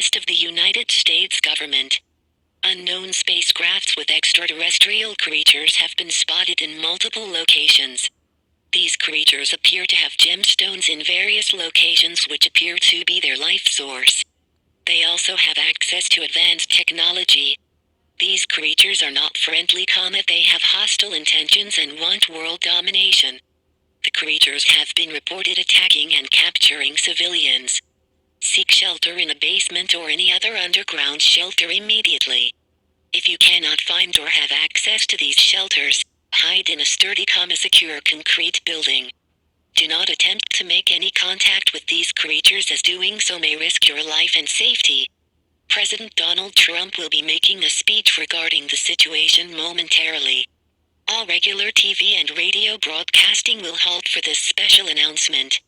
request of the United States government. Unknown spacecrafts with extraterrestrial creatures have been spotted in multiple locations. These creatures appear to have gemstones in various locations which appear to be their life source. They also have access to advanced technology. These creatures are not friendly, they have hostile intentions and want world domination. The creatures have been reported attacking and capturing civilians. Seek shelter in a basement or any other underground shelter immediately. If you cannot find or have access to these shelters, hide in a sturdy, secure concrete building. Do not attempt to make any contact with these creatures, as doing so may risk your life and safety. President Donald Trump will be making a speech regarding the situation momentarily. All regular TV and radio broadcasting will halt for this special announcement.